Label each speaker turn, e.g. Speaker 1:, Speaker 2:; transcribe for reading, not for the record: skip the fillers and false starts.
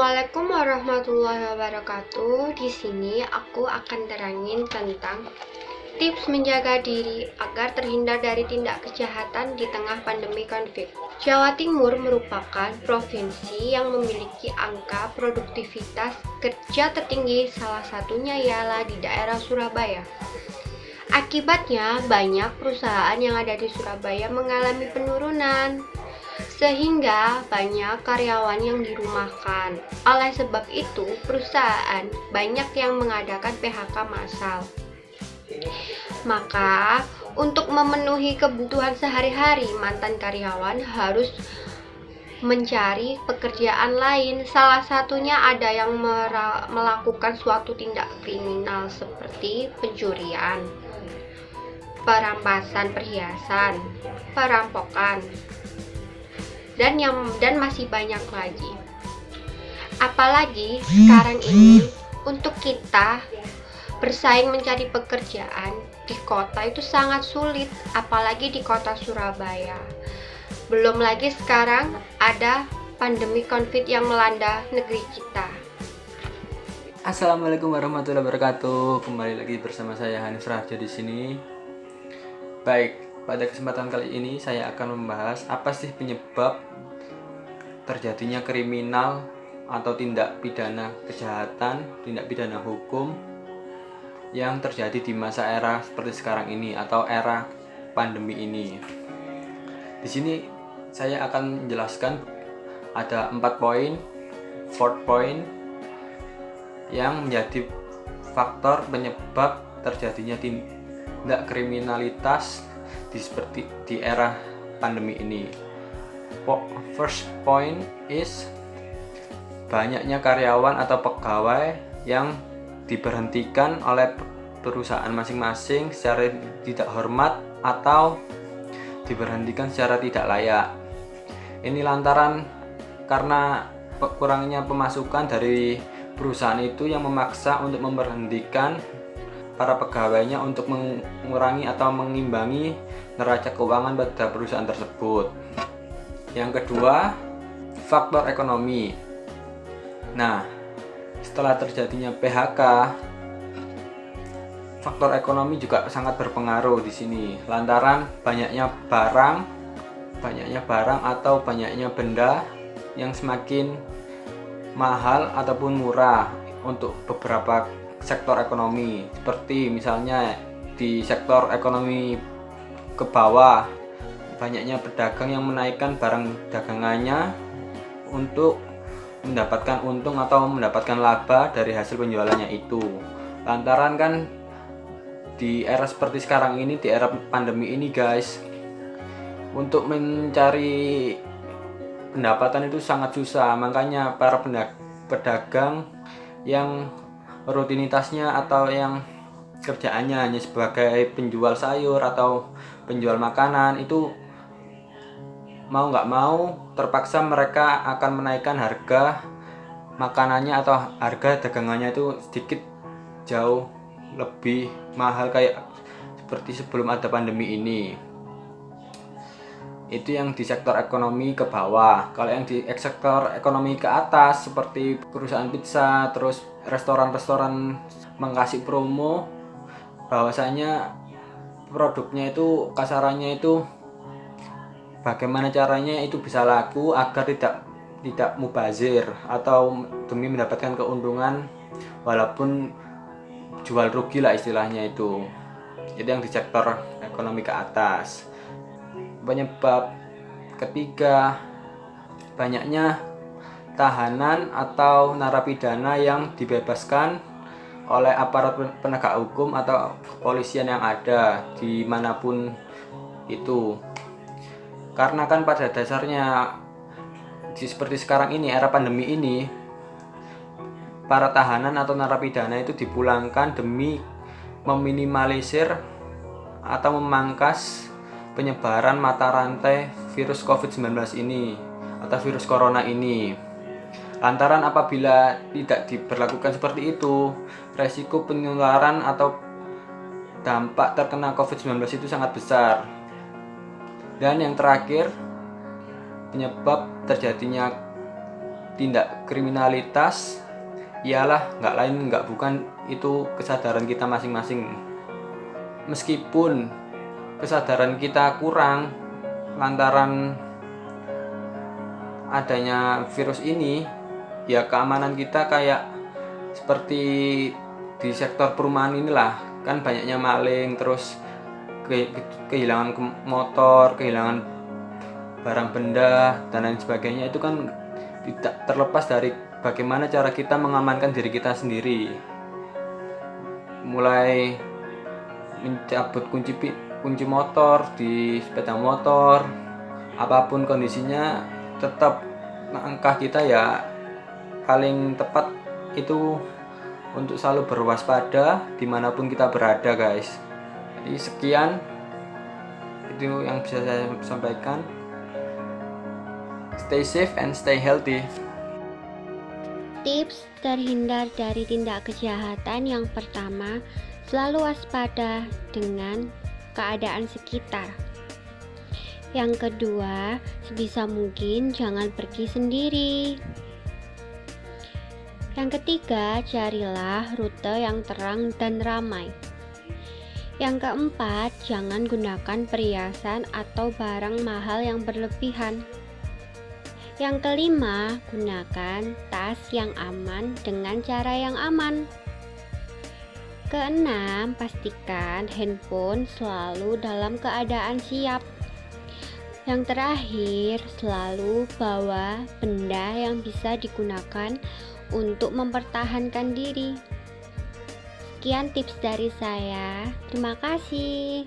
Speaker 1: Assalamualaikum warahmatullahi wabarakatuh. Di sini aku akan terangin tentang tips menjaga diri agar terhindar dari tindak kejahatan di tengah pandemi COVID. Jawa Timur merupakan provinsi yang memiliki angka produktivitas kerja tertinggi, salah satunya ialah di daerah Surabaya. Akibatnya, banyak perusahaan yang ada di Surabaya mengalami penurunan, sehingga banyak karyawan yang dirumahkan. Oleh sebab itu, perusahaan banyak yang mengadakan PHK massal. Maka, untuk memenuhi kebutuhan sehari-hari, mantan karyawan harus mencari pekerjaan lain. Salah satunya ada yang melakukan suatu tindak kriminal seperti pencurian, perampasan perhiasan, perampokan, dan masih banyak lagi. Apalagi sekarang ini untuk kita bersaing mencari pekerjaan di kota itu sangat sulit, apalagi di kota Surabaya. Belum lagi sekarang ada pandemi COVID yang melanda negeri kita.
Speaker 2: Assalamualaikum warahmatullahi wabarakatuh. Kembali lagi bersama saya Hanif Raharjo di sini. Baik, pada kesempatan kali ini saya akan membahas apa sih penyebab terjadinya kriminal atau tindak pidana kejahatan, tindak pidana hukum yang terjadi di masa era seperti sekarang ini atau era pandemi ini. Di sini saya akan menjelaskan ada 4 poin, 4 poin yang menjadi faktor penyebab terjadinya tindak kriminalitas di era pandemi ini. First point is banyaknya karyawan atau pegawai yang diberhentikan oleh perusahaan masing-masing secara tidak hormat atau diberhentikan secara tidak layak. Ini lantaran karena kurangnya pemasukan dari perusahaan itu yang memaksa untuk memberhentikan para pegawainya untuk mengurangi atau mengimbangi neraca keuangan pada perusahaan tersebut. Yang kedua, faktor ekonomi. Nah, setelah terjadinya PHK, faktor ekonomi juga sangat berpengaruh di sini. Lantaran banyaknya barang atau banyaknya benda yang semakin mahal ataupun murah untuk beberapa sektor ekonomi, seperti misalnya di sektor ekonomi ke bawah, banyaknya pedagang yang menaikkan barang dagangannya untuk mendapatkan untung atau mendapatkan laba dari hasil penjualannya itu. Lantaran kan di era seperti sekarang ini, di era pandemi ini guys, untuk mencari pendapatan itu sangat susah. Makanya para pedagang yang rutinitasnya atau yang kerjaannya hanya sebagai penjual sayur atau penjual makanan itu mau nggak mau terpaksa mereka akan menaikkan harga makanannya atau harga dagangannya itu sedikit jauh lebih mahal kayak seperti sebelum ada pandemi ini. Itu yang di sektor ekonomi ke bawah. Kalau yang di sektor ekonomi ke atas seperti perusahaan pizza, terus restoran-restoran mengasih promo bahwasanya produknya itu kasarannya itu bagaimana caranya itu bisa laku agar tidak mubazir atau demi mendapatkan keuntungan walaupun jual rugi lah istilahnya itu. Jadi yang di sektor ekonomi ke atas. Penyebab ketiga, banyaknya tahanan atau narapidana yang dibebaskan oleh aparat penegak hukum atau kepolisian yang ada dimanapun itu. Karena kan pada dasarnya seperti sekarang ini, era pandemi ini, para tahanan atau narapidana itu dipulangkan demi meminimalisir atau memangkas penyebaran mata rantai virus COVID-19 ini atau virus corona ini. Lantaran apabila tidak diberlakukan seperti itu, resiko penularan atau dampak terkena COVID-19 itu sangat besar. Dan yang terakhir, penyebab terjadinya tindak kriminalitas, ialah nggak lain nggak bukan itu kesadaran kita masing-masing. Meskipun kesadaran kita kurang lantaran adanya virus ini, ya keamanan kita kayak seperti di sektor perumahan inilah, kan banyaknya maling, terus kehilangan motor, kehilangan barang benda dan lain sebagainya. Itu kan tidak terlepas dari bagaimana cara kita mengamankan diri kita sendiri, mulai mencabut kunci motor di sepeda motor, apapun kondisinya tetap langkah kita ya paling tepat itu untuk selalu berwaspada dimanapun kita berada, guys. Jadi sekian itu yang bisa saya sampaikan. Stay safe and stay healthy.
Speaker 1: Tips terhindar dari tindak kejahatan yang pertama, selalu waspada dengan keadaan sekitar. Yang kedua, sebisa mungkin jangan pergi sendiri. Yang ketiga, carilah rute yang terang dan ramai. Yang keempat, jangan gunakan perhiasan atau barang mahal yang berlebihan. Yang kelima, gunakan tas yang aman dengan cara yang aman. Keenam, pastikan handphone selalu dalam keadaan siap. Yang terakhir, selalu bawa benda yang bisa digunakan untuk mempertahankan diri. Sekian tips dari saya. Terima kasih.